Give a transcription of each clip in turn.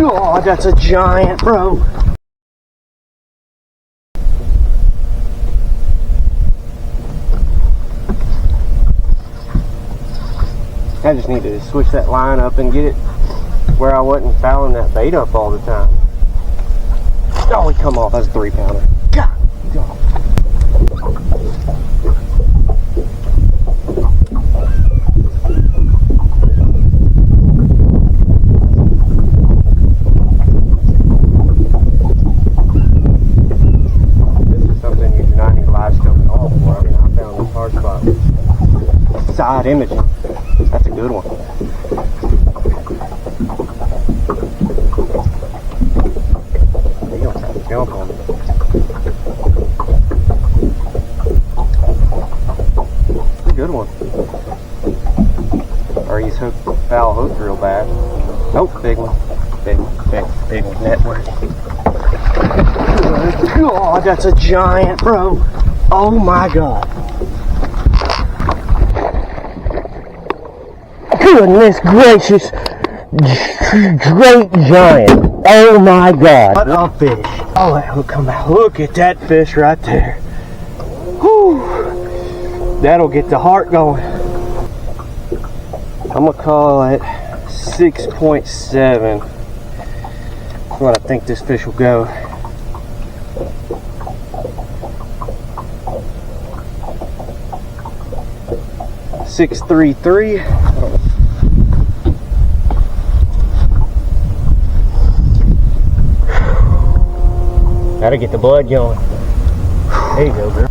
God, that's a giant, bro. I just needed to switch that line up and get it where I wasn't fouling that bait up all the time. Oh, he come off. That's a 3-pounder. God. This is something you do not need live scope at all for. I mean, I found this hard spot. Side imaging. That's a good one. He's gonna try to jump on me. That's a good one. Or he's foul hooked real bad. Nope, big one. Big one. Network. God, that's a giant, bro. Oh my God. Goodness gracious, great giant. Oh my God. What a fish. Oh, that hook come out. Look at that fish right there. Whew. That'll get the heart going. I'm gonna call it 6.7. That's what I think this fish will go. $6.33. Gotta get the blood going. There you go, girl.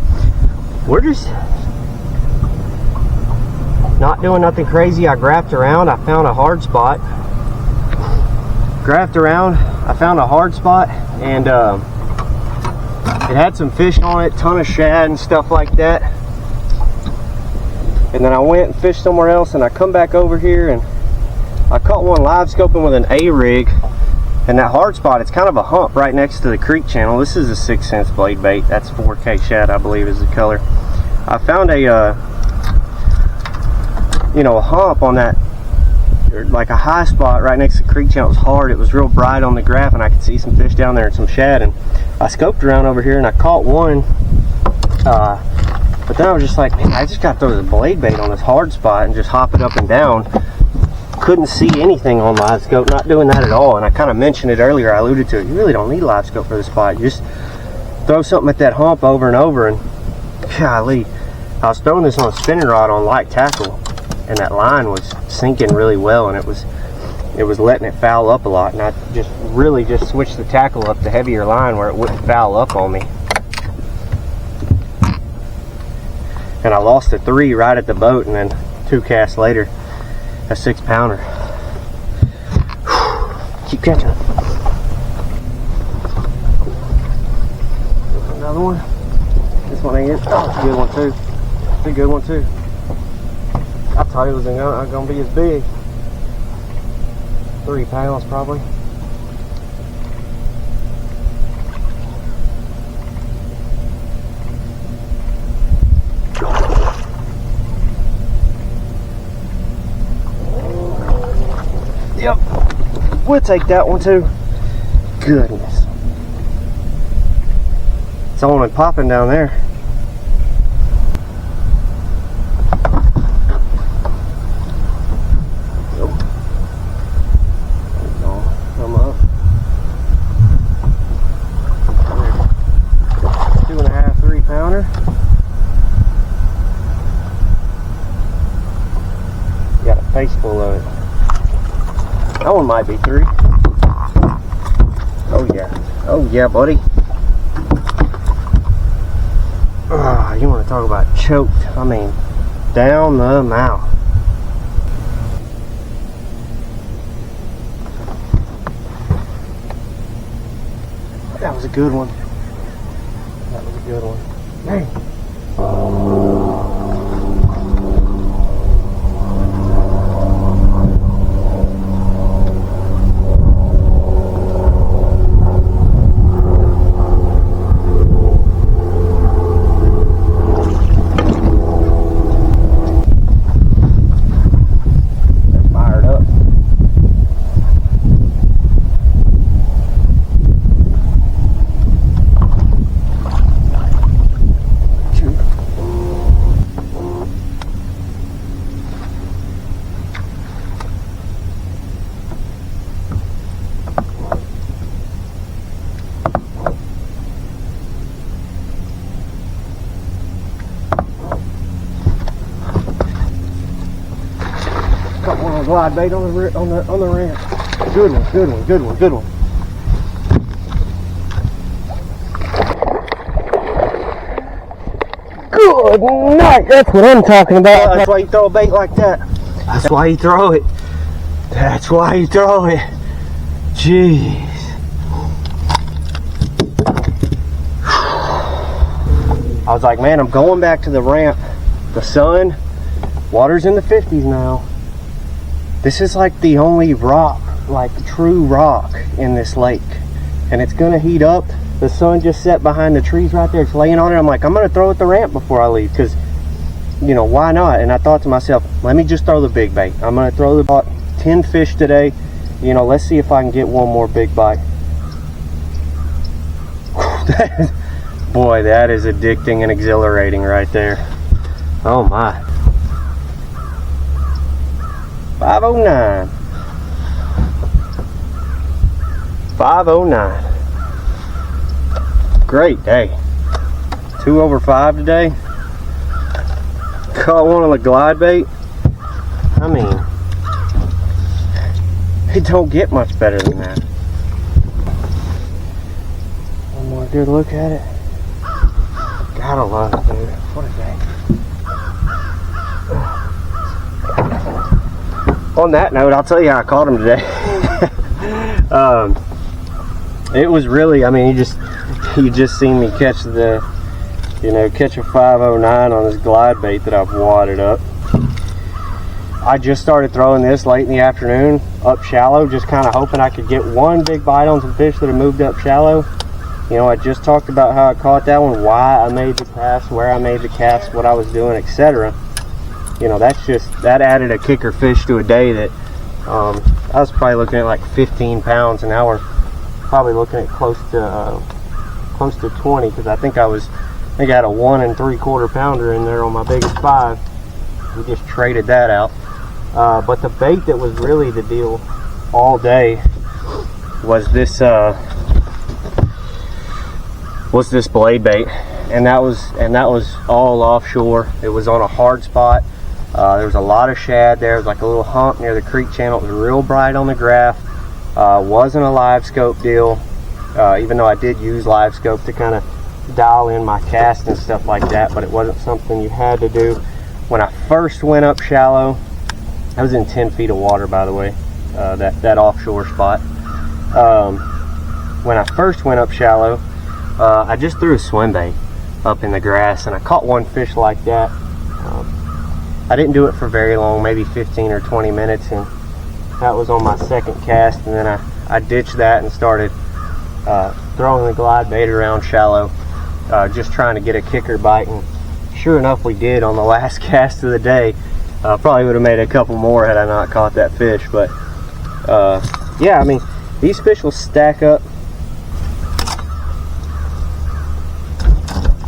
We're just not doing nothing crazy. I graphed around. I found a hard spot. Graphed around. I found a hard spot, and it had some fish on it, ton of shad and stuff like that. And then I went and fished somewhere else, and I come back over here and I caught one live scoping with an A-rig. And that hard spot, it's kind of a hump right next to the creek channel. This is a 6 cents blade bait. That's 4K shad, I believe is the color. I found a, a hump on that, like a high spot right next to the creek channel. It was hard. It was real bright on the graph, and I could see some fish down there and some shad. And I scoped around over here and I caught one. But then I was just like, man, I just got to throw the blade bait on this hard spot and just hop it up and down. Couldn't see anything on live scope, not doing that at all. And I kind of mentioned it earlier, I alluded to it. You really don't need live scope for this spot. You just throw something at that hump over and over, and golly, I was throwing this on a spinning rod on light tackle, and that line was sinking really well, and it was letting it foul up a lot. And I just really just switched the tackle up to heavier line where it wouldn't foul up on me. And I lost a 3 right at the boat, and then 2 casts later, a 6-pounder. Keep catching it. Another one. This one ain't it. Oh, it's a good one too. It's a good one too. I thought it was gonna be as big. 3 pounds probably. Yep, we'll take that one too. Goodness. It's on and popping down there. Nope. Come up. 2.5, 3-pounder. Got a face full of it. That one might be 3. Oh yeah. Oh yeah, buddy. You want to talk about choked? I mean, down the mouth. That was a good one. That was a good one. Dang. a glide bait on the ramp. Good one, good one, good one, good one. Good night. That's what I'm talking about. That's why you throw a bait like that. That's why you throw it. That's why you throw it. Jeez. I was like, man, I'm going back to the ramp. The sun, water's in the 50s now. This is like the only rock, like true rock in this lake. And it's gonna heat up. The sun just set behind the trees right there. It's laying on it. I'm like, I'm gonna throw it the ramp before I leave, because, you know, why not? And I thought to myself, let me just throw the big bait. I'm gonna throw about 10 fish today. You know, let's see if I can get one more big bite. Boy, that is addicting and exhilarating right there. Oh my. 509. 509. Great day. 2 over 5 today. Caught one on the glide bait. I mean, it don't get much better than that. One more good look at it. Gotta love it, dude. What a day. On that note, I'll tell you how I caught him today. It was really, I mean, you just seen me catch the, you know, catch a 509 on this glide bait that I've wadded up. I just started throwing this late in the afternoon, up shallow, just kind of hoping I could get one big bite on some fish that have moved up shallow. You know, I just talked about how I caught that one, why I made the cast, where I made the cast, what I was doing, etc. You know, that added a kicker fish to a day that I was probably looking at like 15 pounds, and now we're probably looking at close to 20, because I think I had a 1 3/4 pounder in there on my biggest 5. We just traded that out. But the bait that was really the deal all day was this blade bait, and that was all offshore. It was on a hard spot. There was a lot of shad there. It was like a little hump near the creek channel. It was real bright on the graph. Wasn't a live scope deal, even though I did use live scope to kind of dial in my cast and stuff like that, but it wasn't something you had to do. When I first went up shallow, I was in 10 feet of water, by the way, that offshore spot. When I first went up shallow, I just threw a swim bait up in the grass, and I caught one fish like that. I didn't do it for very long, maybe 15 or 20 minutes, and that was on my second cast. And then I ditched that and started throwing the glide bait around shallow, just trying to get a kicker bite. And sure enough, we did on the last cast of the day. Probably would have made a couple more had I not caught that fish. But yeah, I mean, these fish will stack up.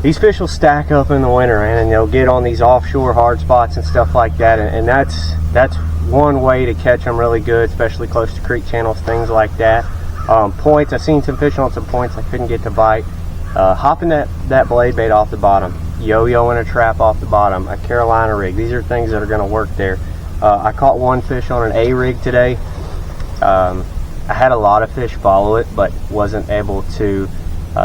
These fish will stack up in the winter, man, and they'll get on these offshore hard spots and stuff like that. And that's one way to catch them really good, especially close to creek channels, things like that. Points, I've seen some fish on some points I couldn't get to bite. Hopping that blade bait off the bottom, yo-yoing a trap off the bottom, a Carolina rig. These are things that are going to work there. I caught one fish on an A rig today. I had a lot of fish follow it, but wasn't able to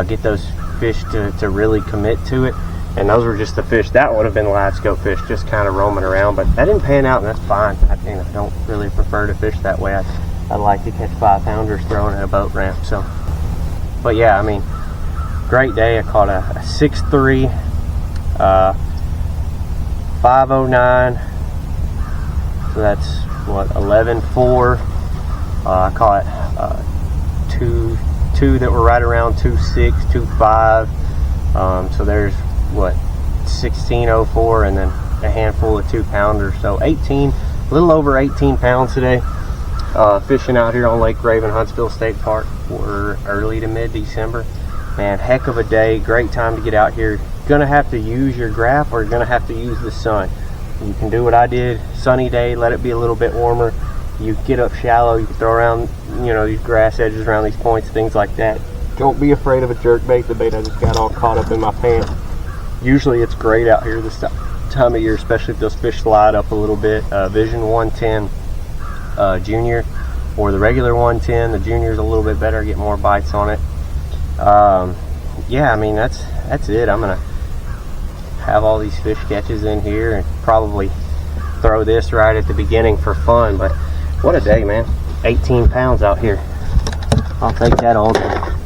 get those fish to really commit to it. And those were just the fish that would have been live scope fish, just kind of roaming around. But that didn't pan out, and that's fine. I don't really prefer to fish that way. I like to catch 5-pounders throwing at a boat ramp. So, but yeah, I mean, great day. I caught a 6'3", 509. So that's what, 11.4. I caught two that were right around 2.6, 2.5. So there's what, 16.04, and then a handful of 2-pounders. So 18, a little over 18 pounds today. Fishing out here on Lake Raven, Huntsville State Park for early to mid-December. Man, heck of a day. Great time to get out here. Gonna have to use your graph, or you're gonna have to use the sun. You can do what I did, sunny day, let it be a little bit warmer. You get up shallow, you can throw around, you know, these grass edges around these points, things like that. Don't be afraid of a jerk bait. The bait I just got all caught up in my pants. Usually it's great out here this time of year, especially if those fish slide up a little bit. Vision 110 Junior or the regular 110. The Junior's a little bit better, get more bites on it. Yeah, I mean, that's it. I'm gonna have all these fish catches in here and probably throw this right at the beginning for fun. But what a day, man. 18 pounds out here. I'll take that all day.